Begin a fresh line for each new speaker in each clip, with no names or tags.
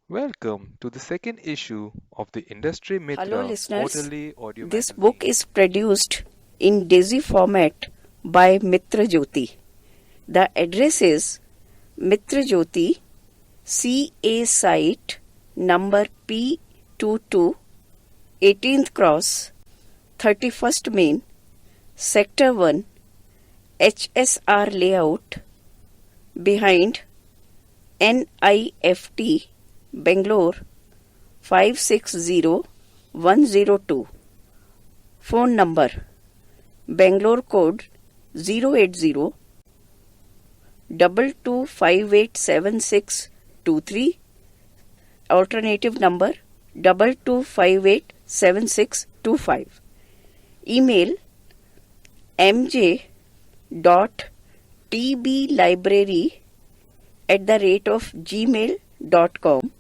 Welcome to the second issue of the Industry
Hello,
Mitra
listeners.
quarterly audio
This book
magazine.
is produced in DAISY format by Mitra Jyoti. The address is Mitra Jyoti, CA Site, number P22, 18th Cross, 31st Main, Sector 1, HSR Layout, behind NIFT, Bangalore 560102. Phone number Bangalore code 080 22587623. Alternative number 22587625. Email mj.tblibrary@gmail.com.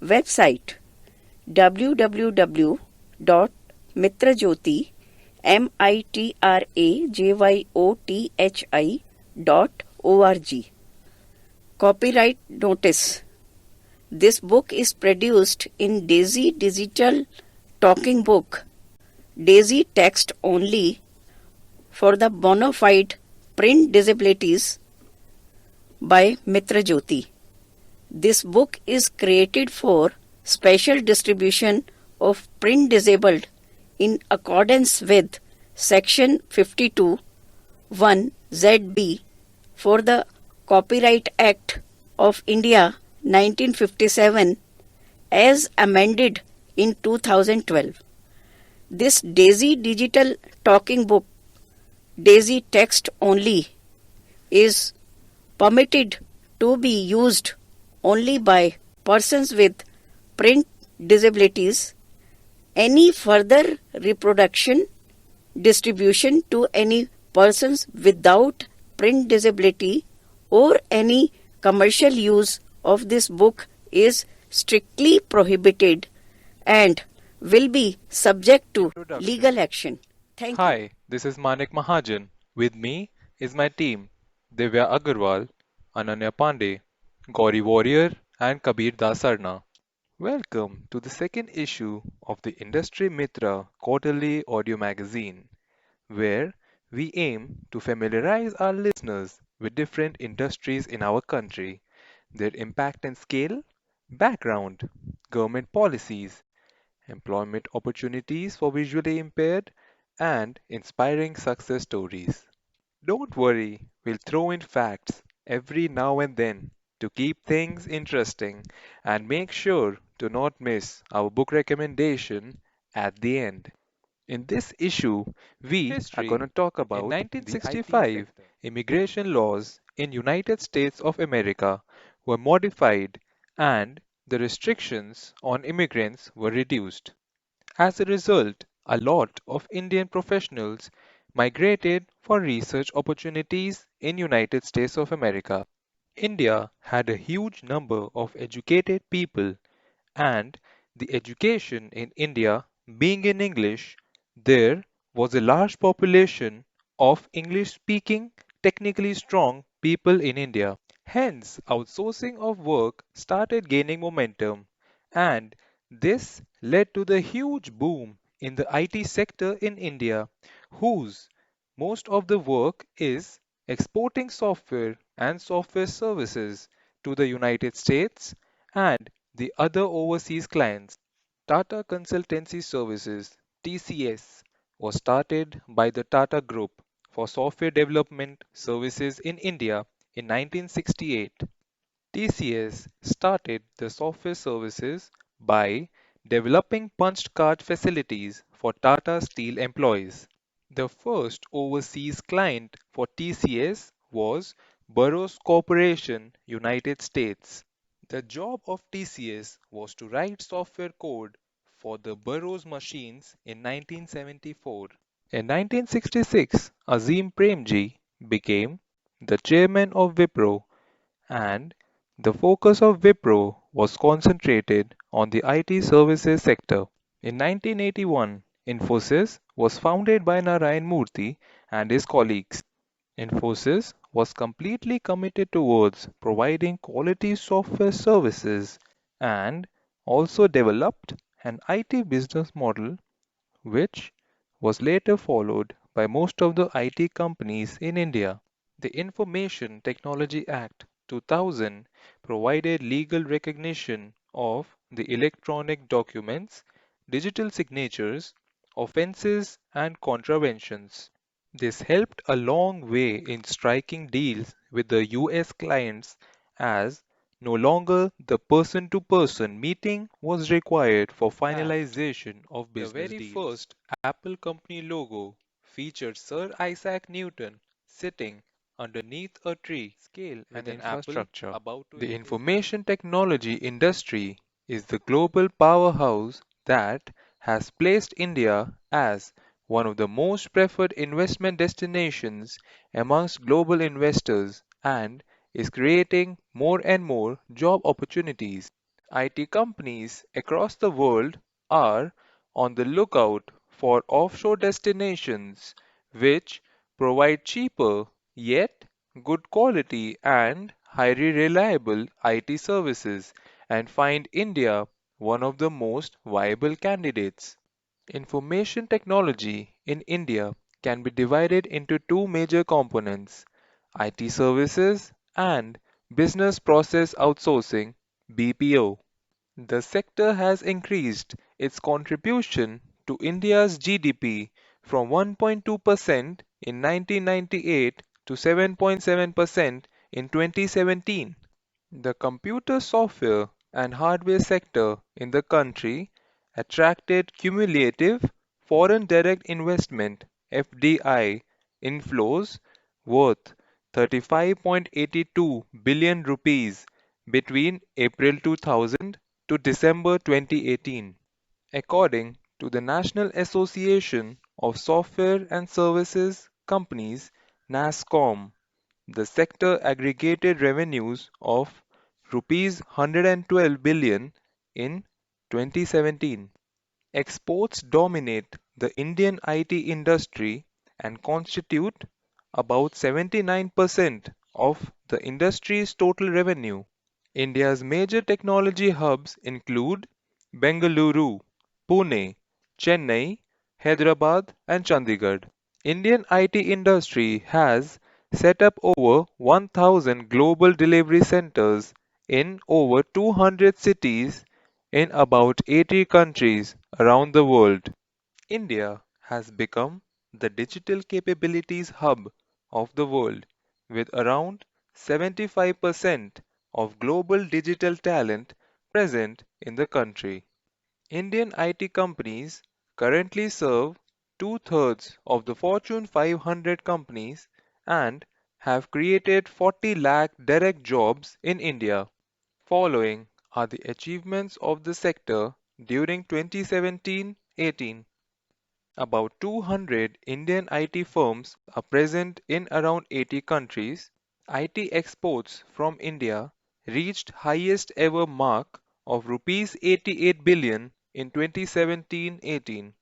Website www.mitrajyothi.org. Copyright notice. This book is produced in DAISY Digital Talking Book, DAISY text only, for the bona fide print disabilities by Mitra Jyoti. This book is created for special distribution of print disabled in accordance with Section 52 1 ZB for the Copyright Act of India 1957 as amended in 2012. This DAISY digital talking book, DAISY text only, is permitted to be used only by persons with print disabilities. Any further reproduction, distribution to any persons without print disability, or any commercial use of this book is strictly prohibited and will be subject to legal
Introduction.
action. Thank you.
Hi, this is Manik Mahajan. With me is my team Divya Agarwal, Ananya Pandey, Gauri Warrior, and Kabir Dasarna. Welcome to the second issue of the Industry Mitra quarterly audio magazine, where we aim to familiarize our listeners with different industries in our country, their impact and scale, background, government policies, employment opportunities for visually impaired, and inspiring success stories. Don't worry, we'll throw in facts every now and then to keep things interesting and make sure to not miss our book recommendation at the end. In this issue, we are going
History.
to talk
In
about the IT
1965,
sector. Immigration laws in United States of America were modified and the restrictions on immigrants were reduced. As a result, a lot of Indian professionals migrated for research opportunities in United States of America. India had a huge number of educated people and the education in India being in English, there was a large population of English speaking, technically strong people in India. Hence, outsourcing of work started gaining momentum, and this led to the huge boom in the IT sector in India, whose most of the work is exporting software and software services to the United States and the other overseas clients. Tata Consultancy Services (TCS) was started by the Tata Group for software development services in India in 1968. TCS started the software services by developing punched card facilities for Tata Steel employees. The first overseas client for TCS was Burroughs Corporation, United States. The job of TCS was to write software code for the Burroughs machines in 1974. In 1966, Azim Premji became the chairman of Wipro, and the focus of Wipro was concentrated on the IT services sector. In 1981, Infosys was founded by Narayan Murthy and his colleagues. Infosys was completely committed towards providing quality software services and also developed an IT business model which was later followed by most of the IT companies in India. The Information Technology Act 2000 provided legal recognition of the electronic documents, digital signatures, offenses, and contraventions. This helped a long way in striking deals with the US clients as no longer the person to person meeting was required for finalization of the
business
very
deals.
first Apple company logo featured Sir Isaac Newton sitting underneath a tree
Scale
with
and
an apple
infrastructure.
about to the information technology industry is the global powerhouse that has placed India as one of the most preferred investment destinations amongst global investors and is creating more and more job opportunities. IT companies across the world are on the lookout for offshore destinations which provide cheaper yet good quality and highly reliable IT services and find India one of the most viable candidates. Information technology in India can be divided into two major components: IT services and business process outsourcing (BPO). The sector has increased its contribution to India's GDP from 1.2% in 1998 to 7.7% in 2017. The computer software and hardware sector in the country attracted cumulative foreign direct investment (FDI) inflows worth 35.82 billion rupees between April 2000 to December 2018. According to the National Association of Software and Services Companies (NASSCOM), the sector aggregated revenues of rupees 112 billion in 2017. Exports dominate the Indian IT industry and constitute about 79% of the industry's total revenue. India's major technology hubs include Bengaluru, Pune, Chennai, Hyderabad, and Chandigarh. Indian IT industry has set up over 1,000 global delivery centers in over 200 cities in about 80 countries around the world. India has become the digital capabilities hub of the world, with around 75% of global digital talent present in the country. Indian IT companies currently serve two-thirds of the Fortune 500 companies and have created 40 lakh direct jobs in India. Following are the achievements of the sector during 2017-18. About 200 Indian IT firms are present in around 80 countries. IT exports from India reached highest ever mark of rupees 88 billion in 2017-18.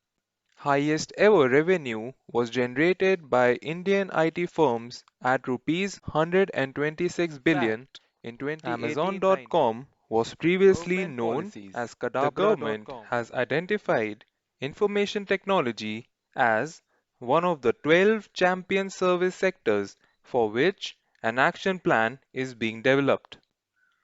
Highest ever revenue was generated by Indian IT firms at rupees 126 billion
Fact.
in
Amazon.com
Amazon.com was previously
government
known
policies.
as The government
Cadabra.com
has identified information technology as one of the 12 champion service sectors for which an action plan is being developed.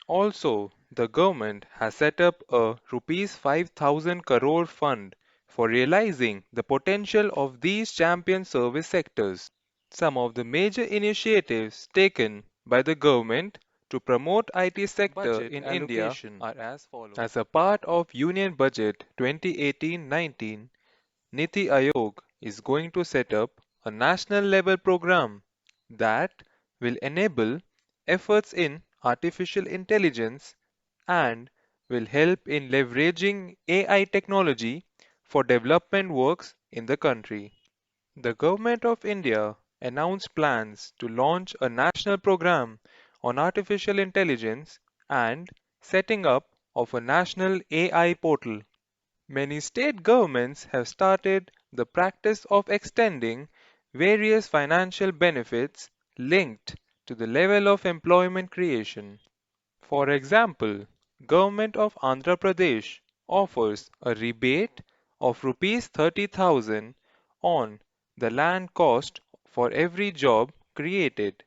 Also, the government has set up a rupees 5,000 crore fund for realizing the potential of these champion service sectors. Some of the major initiatives taken by the government to promote IT sector
budget
in India
allocation.
are as follows. As a part of Union Budget 2018-19, Niti Aayog is going to set up a national level program that will enable efforts in artificial intelligence and will help in leveraging AI technology for development works in the country. The Government of India announced plans to launch a national program on artificial intelligence and setting up of a national AI portal. Many state governments have started the practice of extending various financial benefits linked to the level of employment creation. For example, Government of Andhra Pradesh offers a rebate of rupees 30,000 on the land cost for every job created,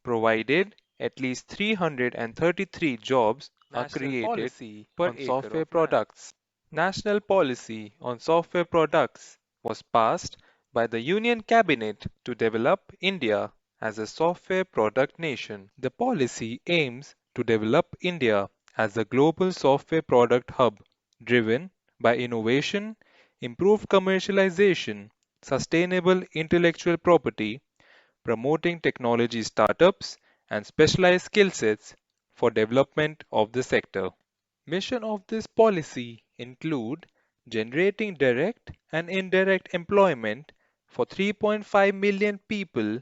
provided at least 333 jobs are
National
created
policy
per
on
acre
software
of land.
products.
National policy on software products was passed by the Union Cabinet to develop India as a software product nation. The policy aims to develop India as a global software product hub driven by innovation, improved commercialization, sustainable intellectual property, promoting technology startups and specialized skill sets for development of the sector. Mission of this policy include generating direct and indirect employment for 3.5 million people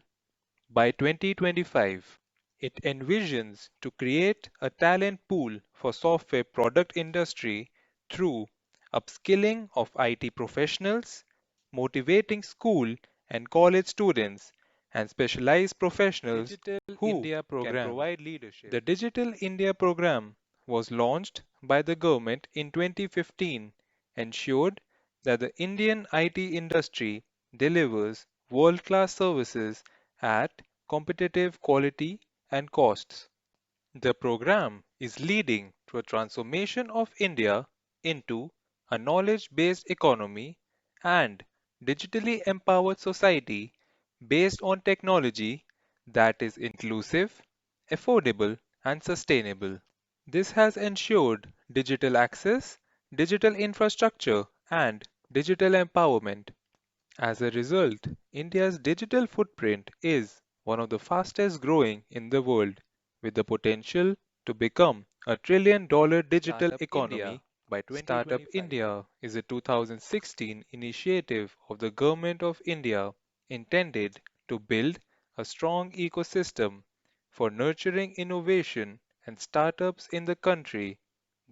by 2025. It envisions to create a talent pool for software product industry through upskilling of IT professionals, motivating school and college students and specialized professionals
Digital
who
India
can
program.
provide leadership. The Digital India program was launched by the government in 2015, ensured that the Indian IT industry delivers world-class services at competitive quality and costs. The program is leading to a transformation of India into a knowledge-based economy and digitally empowered society based on technology that is inclusive, affordable, and sustainable. This has ensured digital access, digital infrastructure, and digital empowerment. As a result, India's digital footprint is one of the fastest growing in the world, with the potential to become a $1 trillion digital
Startup India
economy by Startup
2025.
India is a 2016 initiative of the Government of India intended to build a strong ecosystem for nurturing innovation and startups in the country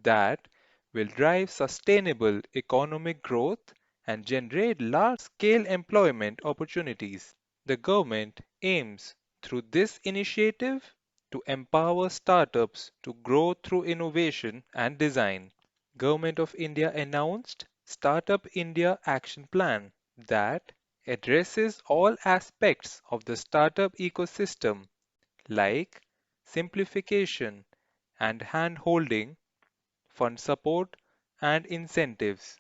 that will drive sustainable economic growth and generate large-scale employment opportunities. The government aims through this initiative to empower startups to grow through innovation and design. Government of India announced Startup India Action Plan that addresses all aspects of the startup ecosystem like simplification and hand-holding, fund support, and incentives.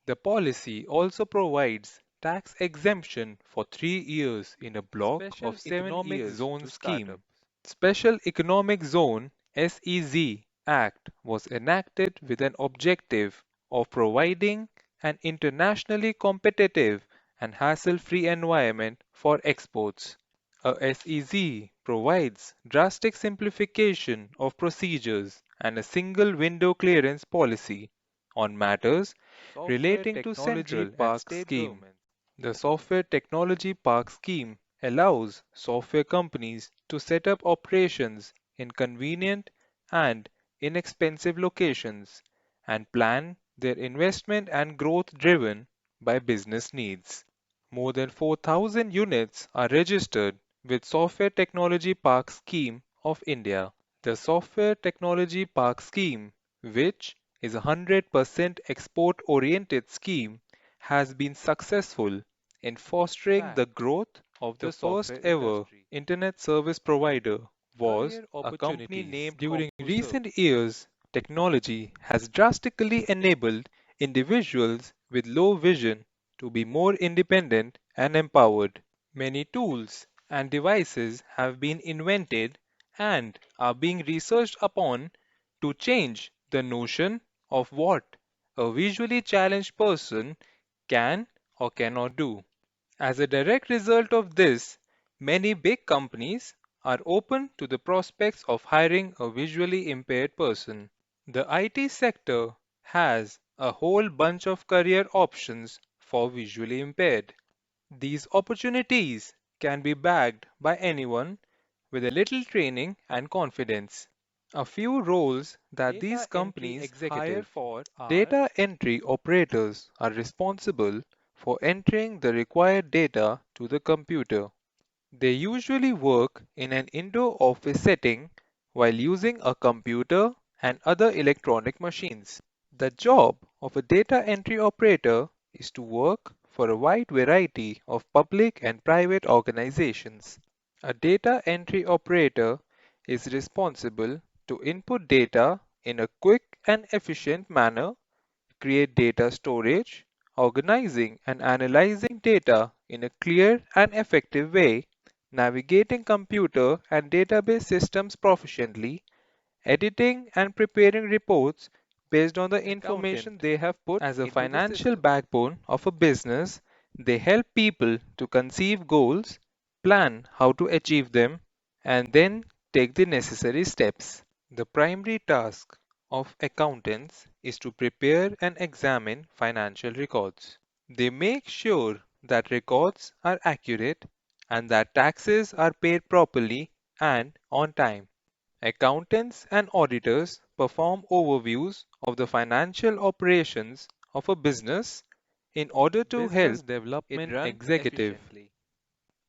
The policy also provides tax exemption for 3 years in a block
Special
of 7
Economic
years
Zone
to
Startup.
scheme. Special Economic Zone (SEZ) Act was enacted with an objective of providing an internationally competitive and hassle-free environment for exports. A SEZ provides drastic simplification of procedures and a single window clearance policy on matters
Software
relating to
Technology
central and
Park
state
Scheme.
governments. The Software Technology Park Scheme allows software companies to set up operations in convenient and inexpensive locations and plan their investment and growth driven by business needs. More than 4,000 units are registered with Software Technology Park Scheme of India. The Software Technology Park Scheme, which is a 100% export-oriented scheme, has been successful in fostering the
Fact.
growth of
The
the first
software
ever
industry.
internet service provider was
Career
a company
opportunities.
named during
CompuServe.
recent years, technology has drastically enabled individuals with low vision to be more independent and empowered. Many tools and devices have been invented and are being researched upon to change the notion of what a visually challenged person can or cannot do. As a direct result of this, many big companies are open to the prospects of hiring a visually impaired person. The IT sector has a whole bunch of career options for visually impaired. These opportunities can be bagged by anyone with a little training and confidence. A few roles that these
Data entry
companies hire
executive
for:
are
data entry operators are responsible for entering the required data to the computer. They usually work in an indoor office setting while using a computer and other electronic machines. The job of a data entry operator is to work for a wide variety of public and private organizations. A data entry operator is responsible to input data in a quick and efficient manner, create data storage, organizing and analyzing data in a clear and effective way, navigating computer and database systems proficiently, editing and preparing reports based on the information they have put as a
into the
financial
system.
backbone of a business. They help people to conceive goals, plan how to achieve them, and then take the necessary steps. The primary task of accountants is to prepare and examine financial records. They make sure that records are accurate and that taxes are paid properly and on time. Accountants and auditors perform overviews of the financial operations of a business in order to help
Business
it
development
run
executive.
efficiently.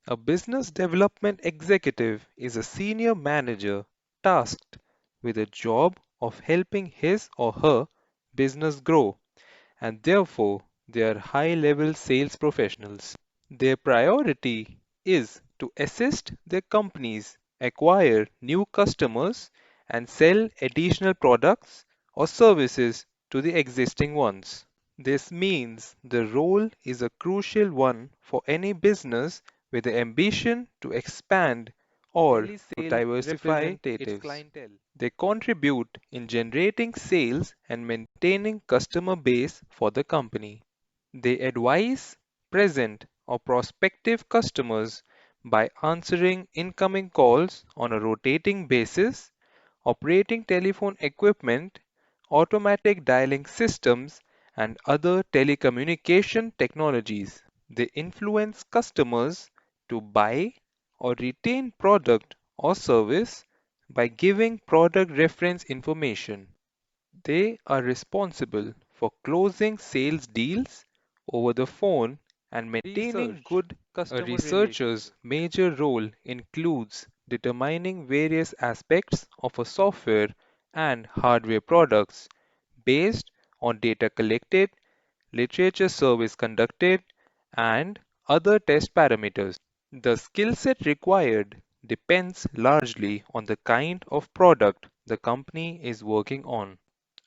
A business development executive is a senior manager tasked with the job of helping his or her business grow, and therefore they are high level sales professionals. Their priority is to assist their companies acquire new customers and sell additional products or services to the existing ones. This means the role is a crucial one for any business with the ambition to expand or to
Telesale
diversify its
representatives.
clientele. They contribute in generating sales and maintaining customer base for the company. They advise present or prospective customers by answering incoming calls on a rotating basis, operating telephone equipment, automatic dialing systems, and other telecommunication technologies. They influence customers to buy or retain product or service by giving product reference information. They are responsible for closing sales deals over the phone and maintaining
Research
good a
customer
researcher's
relationship.
major role includes determining various aspects of a software and hardware products based on data collected, literature surveys conducted, and other test parameters. The skill set required depends largely on the kind of product the company is working on.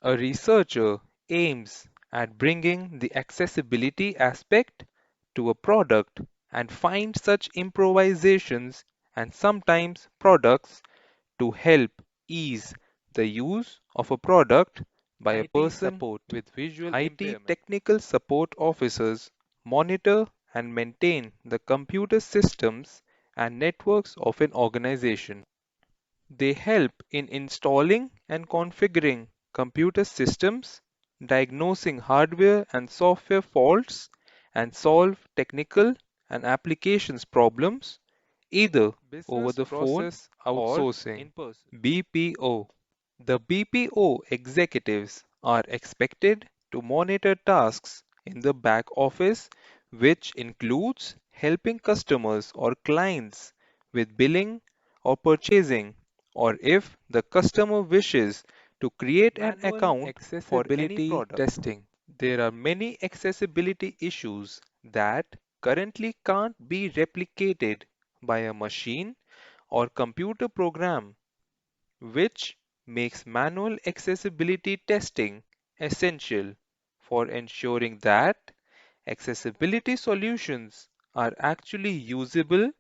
A researcher aims at bringing the accessibility aspect to a product and finds such improvisations and sometimes products to help ease the use of a product by a
IT
person
support
with visual
IT
impairment. Technical support officers monitor and maintain the computer systems and networks of an organization. They help in installing and configuring computer systems, diagnosing hardware and software faults, and solve technical and applications problems either over
business
the phone
process
or
in
outsourcing.
person.
BPO. The BPO executives are expected to monitor tasks in the back office, which includes helping customers or clients with billing or purchasing, or if the customer wishes to create an
Manual
account for any
accessibility
product.
testing.
There are many accessibility issues that currently can't be replicated by a machine or computer program, which makes manual accessibility testing essential for ensuring that accessibility solutions are actually usable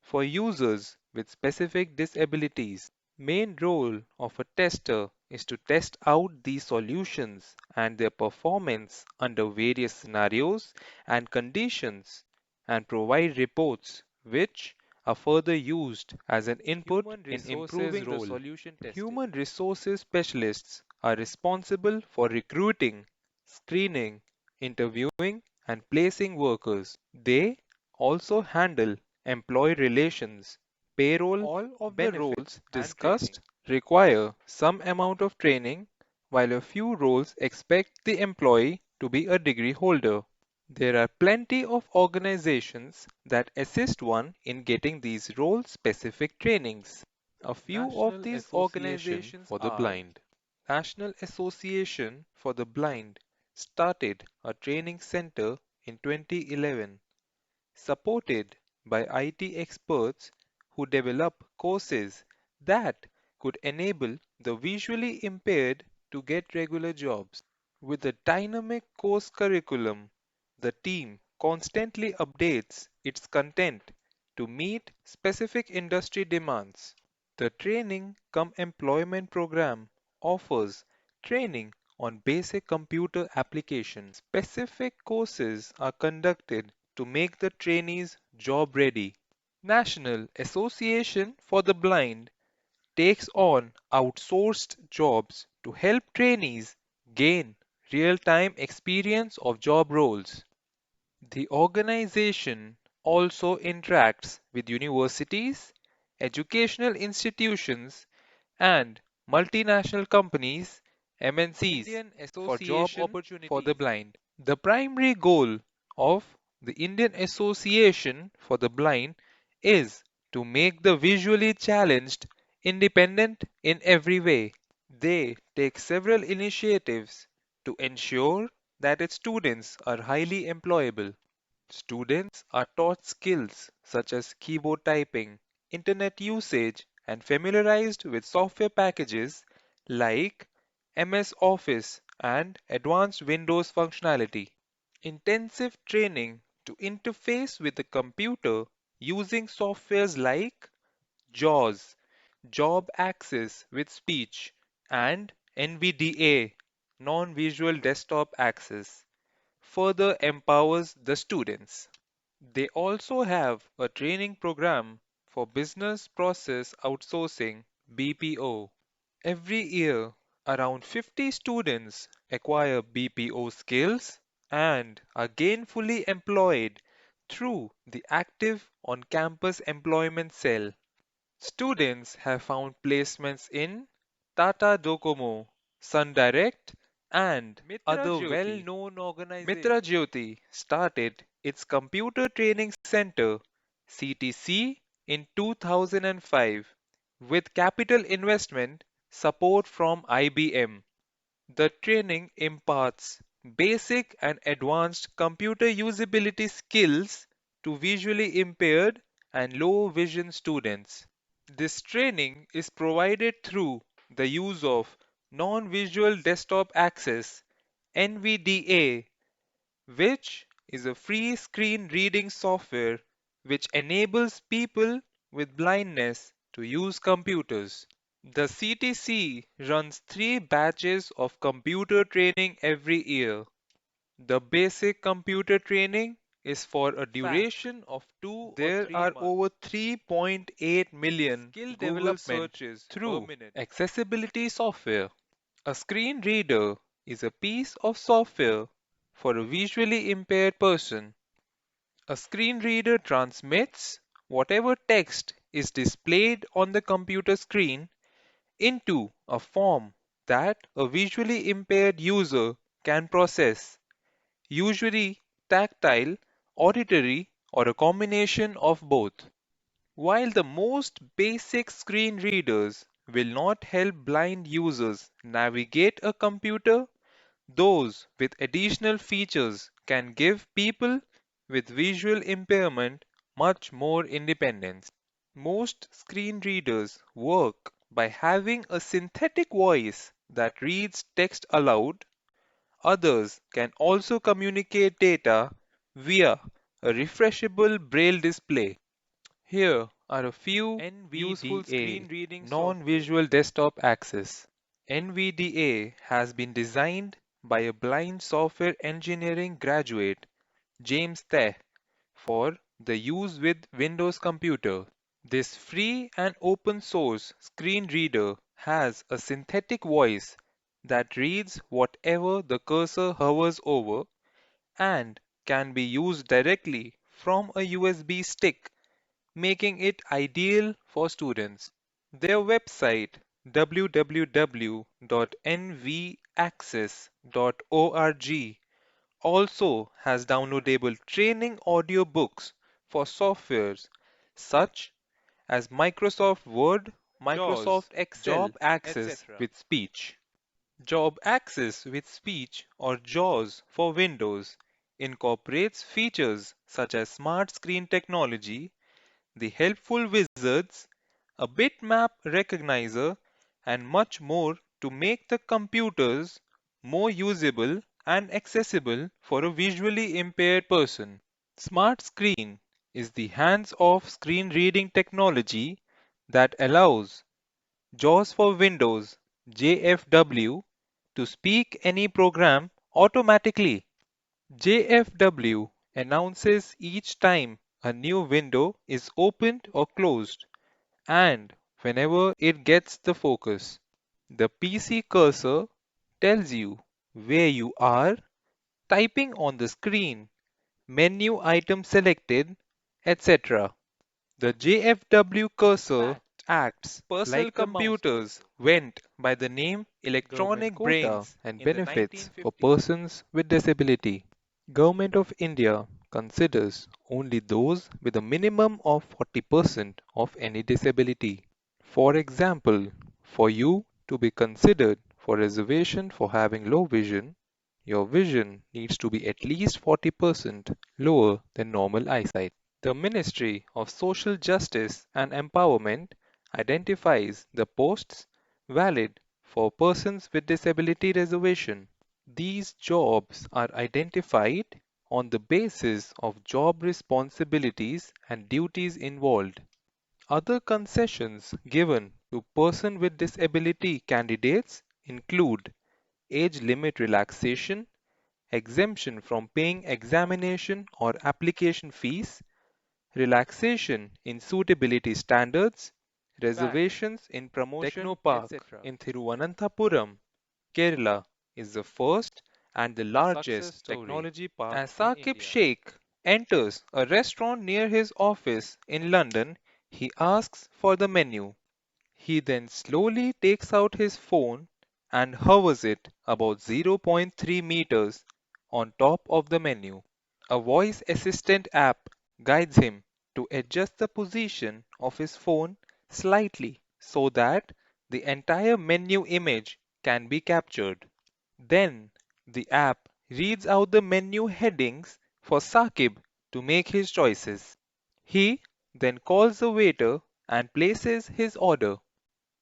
for users with specific disabilities. Main role of a tester is to test out these solutions and their performance under various scenarios and conditions and provide reports which are further used as an input
Human
in
resources
improving the
role.
solution tested. Human resources specialists are responsible for recruiting, screening, interviewing, and placing workers. They also handle employee relations, payroll.
All of the
Benefits
roles and training.
discussed require some amount of training, while a few roles expect the employee to be a degree holder. There are plenty of organizations that assist one in getting these role specific trainings. A few of
National
these
Association
organizations
for the
are
Blind.
National Association for the Blind started a training center in 2011, supported by IT experts who develop courses that could enable the visually impaired to get regular jobs. With a dynamic course curriculum, the team constantly updates its content to meet specific industry demands. The Training Come Employment program offers training on basic computer applications. Specific courses are conducted to make the trainees job ready. National Association for the Blind takes on outsourced jobs to help trainees gain real-time experience of job roles. The organization also interacts with universities, educational institutions, and multinational companies (MNCs)
Indian
for job
Association for the
opportunities.
Blind.
The primary goal of the Indian Association for the Blind is to make the visually challenged independent in every way. They take several initiatives to ensure that its students are highly employable. Students are taught skills such as keyboard typing, internet usage, and familiarized with software packages like MS Office and advanced Windows functionality. Intensive training to interface with the computer using softwares like JAWS, Job Access with Speech, and NVDA, Non-Visual Desktop Access, further empowers the students. They also have a training program for business process outsourcing BPO. Every year, around 50 students acquire BPO skills and are gainfully employed through the active on-campus employment cell. Students have found placements in Tata Docomo, Sun Direct, and
Mitra
other
Jyoti.
well-known
Mitra
organizations.
Jyoti.
Jyoti started its Computer Training Center (CTC) in 2005 with capital investment support from IBM. The training imparts basic and advanced computer usability skills to visually impaired and low vision students. This training is provided through the use of Non-Visual Desktop Access (NVDA), which is a free screen reading software which enables people with blindness to use computers. The CTC runs 3 batches of computer training every year. The basic computer training is for a
Fact.
duration of 2 or
There
3
are
months.
over 3.8 million
Skill
Google
development
searches per
through
minute.
accessibility software. A screen reader is a piece of software for a visually impaired person. A screen reader transmits whatever text is displayed on the computer screen into a form that a visually impaired user can process, usually tactile, auditory, or a combination of both. While the most basic screen readers will not help blind users navigate a computer, those with additional features can give people with visual impairment much more independence. Most screen readers work by having a synthetic voice that reads text aloud. Others can also communicate data via a refreshable braille display. Here are a few useful
NVDA
screen reading
software.
non-visual desktop access. NVDA has been designed by a blind software engineering graduate, James Teh, for the use with Windows Computer. This free and open source screen reader has a synthetic voice that reads whatever the cursor hovers over and can be used directly from a USB stick, making it ideal for students. Their website www.nvaccess.org also has downloadable training audiobooks for softwares such as Microsoft Word, Microsoft
JAWS,
Excel,
Job Access
Access
etc.
with Speech. Job Access with Speech or JAWS for Windows incorporates features such as smart screen technology, the helpful wizards, a bitmap recognizer, and much more to make the computers more usable and accessible for a visually impaired person. Smart Screen is the hands-off screen reading technology that allows JAWS for Windows JFW to speak any program automatically. JFW announces each time a new window is opened or closed and whenever it gets the focus. The PC cursor tells you where you are, typing on the screen, menu item selected, etc. The JFW cursor acts
Personal
like the mouse
computers
cursor.
went by the name
Government
electronic
quota
brains
and
in the
benefits for
1950s.
persons with disability. Government of India considers only those with a minimum of 40% of any disability. For example, for you to be considered for reservation for having low vision, your vision needs to be at least 40% lower than normal eyesight. The Ministry of Social Justice and Empowerment identifies the posts valid for persons with disability reservation. These jobs are identified on the basis of job responsibilities and duties involved. Other concessions given to person with disability candidates include age limit relaxation, exemption from paying examination or application fees, relaxation in suitability standards,
Fact.
reservations in promotion,
Technopark
etc.
in
Thiruvananthapuram, Kerala is the first and the
success
largest
story.
technology park
As
in
Saqib
India.
Sheikh
Enters a restaurant near his office in London, he asks for the menu. He then slowly takes out his phone and hovers it about zero point 0.3 meters on top of the menu. A voice assistant app guides him to adjust the position of his phone slightly so that the entire menu image can be captured. Then the app reads out the menu headings for Saqib to make his choices. He then calls the waiter and places his order.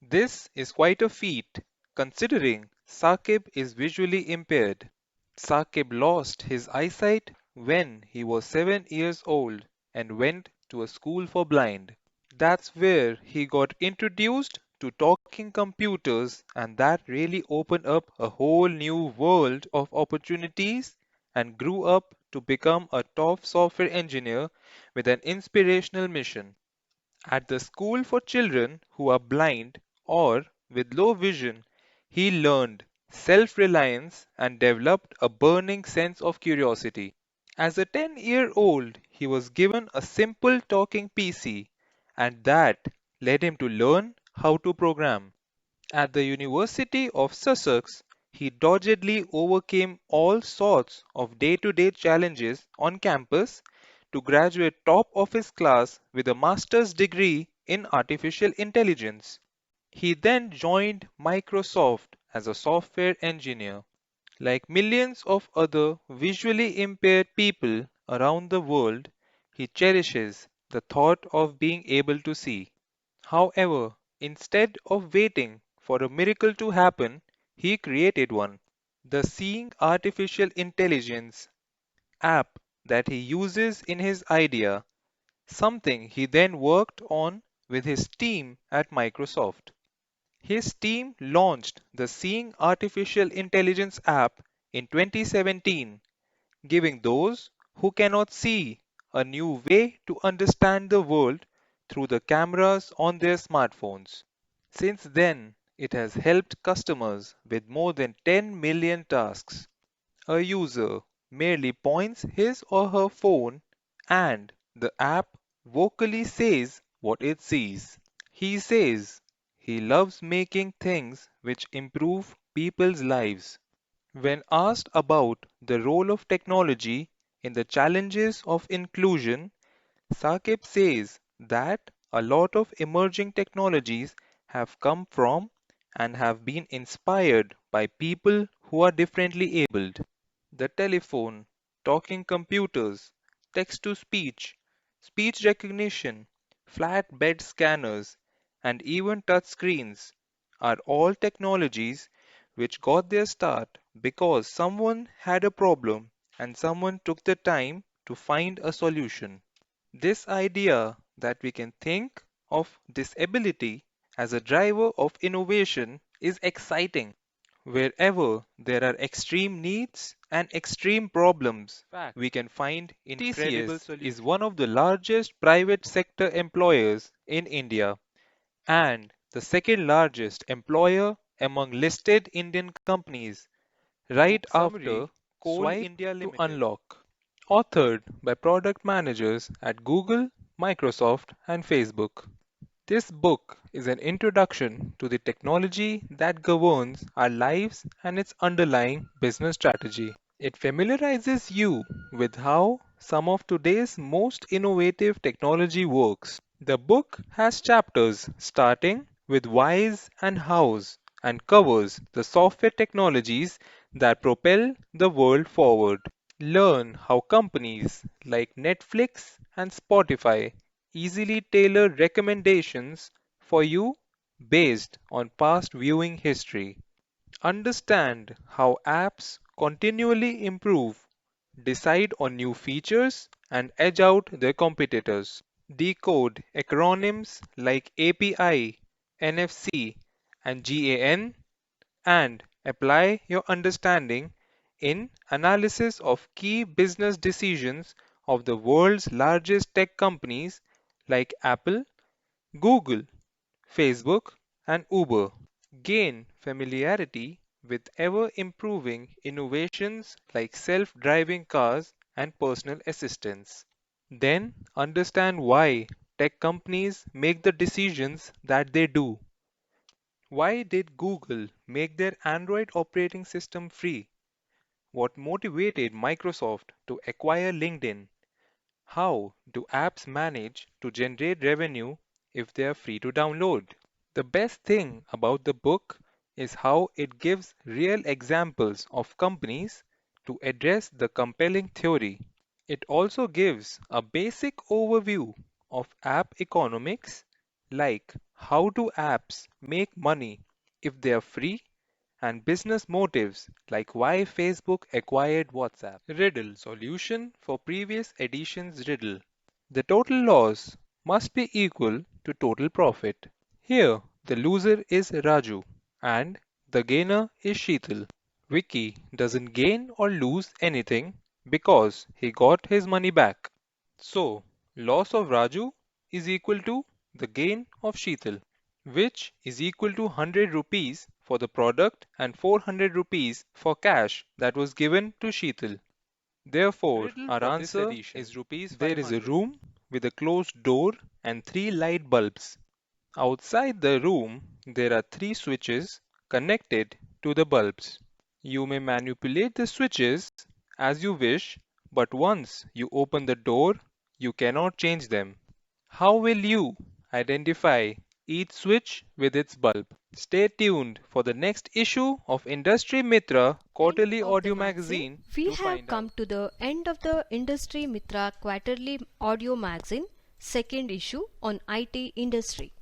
This is quite a feat considering Saqib is visually impaired. Saqib lost his eyesight when he was 7 years old and went to a school for blind. That's where he got introduced to talking computers, and that really opened up a whole new world of opportunities and grew up to become a top software engineer with an inspirational mission. At the school for children who are blind or with low vision, he learned self reliance and developed a burning sense of curiosity. As a 10-year-old, he was given a simple talking PC, and that led him to learn how to program. At the University of Sussex, he doggedly overcame all sorts of day to day challenges on campus to graduate top of his class with a master's degree in artificial intelligence. He then joined Microsoft as a software engineer. Like millions of other visually impaired people around the world, he cherishes the thought of being able to see. However, instead of waiting for a miracle to happen, he created one. The Seeing Artificial Intelligence app that he uses in his idea, something he then worked on with his team at Microsoft. His team launched the Seeing Artificial Intelligence app in 2017, giving those who cannot see a new way to understand the world through the cameras on their smartphones. Since then, it has helped customers with more than 10 million tasks. A user merely points his or her phone and the app vocally says what it sees. He says he loves making things which improve people's lives. When asked about the role of technology in the challenges of inclusion, Saqib says that a lot of emerging technologies have come from and have been inspired by people who are differently abled. The telephone, talking computers, text to speech, speech recognition, flatbed scanners, and even touch screens are all technologies which got their start because someone had a problem and someone took the time to find a solution. This idea that we can think of disability as a driver of innovation is exciting. Wherever there are extreme needs and extreme problems,
Fact.
we can find
Incredible
TCS is
solution.
one of the largest private sector employers in India and the second largest employer among listed Indian companies, right
Book
after
summary. Coal
Swipe
India
to
Limited.
Unlock. Authored by product managers at Google, Microsoft, and Facebook. This book is an introduction to the technology that governs our lives and its underlying business strategy. It familiarizes you with how some of today's most innovative technology works. The book has chapters starting with whys and hows and covers the software technologies that propel the world forward. Learn how companies like Netflix and Spotify easily tailor recommendations for you based on past viewing history. Understand how apps continually improve, decide on new features, and edge out their competitors. Decode acronyms like API, NFC, and GAN, and apply your understanding in analysis of key business decisions of the world's largest tech companies like Apple, Google, Facebook, and Uber. Gain familiarity with ever improving innovations like self driving cars and personal assistants. Then understand why tech companies make the decisions that they do. Why did Google make their Android operating system free? What motivated Microsoft to acquire LinkedIn? How do apps manage to generate revenue if they are free to download? The best thing about the book is how it gives real examples of companies to address the compelling theory. It also gives a basic overview of app economics, like how do apps make money if they are free, and business motives like why Facebook acquired WhatsApp. Riddle solution for previous edition's riddle. The total loss must be equal to total profit. Here, the loser is Raju and the gainer is Sheetal. Vicky doesn't gain or lose anything because he got his money back. So, loss of Raju is equal to the gain of Sheetal, which is equal to 100 rupees for the product and 400 rupees for cash that was given to Sheetal. Therefore,
Riddle
our
for this
answer
edition.
is rupees
There
500.
is
There
a
is a
room
room with a closed door and three light bulbs. Outside the room, there are three switches connected to the bulbs. You may manipulate the switches as you wish, but once you open the door, you cannot change them. How will you identify each switch with its bulb? Stay tuned for the next issue of Industry Mitra
End
Quarterly
of the
Audio
magazine,
Magazine
we
to
have
find
come
out.
to the end of the Industry Mitra Quarterly Audio Magazine, second issue on IT industry.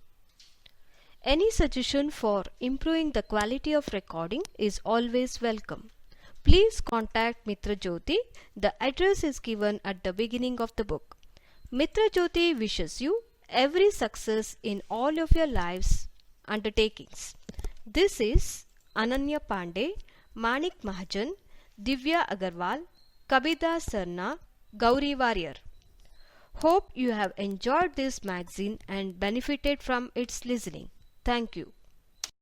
Any suggestion for improving the quality of recording is always welcome. Please contact Mitra Jyoti. The address is given at the beginning of the book. Mitra Jyoti wishes you every success in all of your lives undertakings. This is Ananya Pandey, Manik Mahajan, Divya Agarwal, Kabida Sarna, Gauri Warrior. Hope you have enjoyed this magazine and benefited from its listening. Thank you.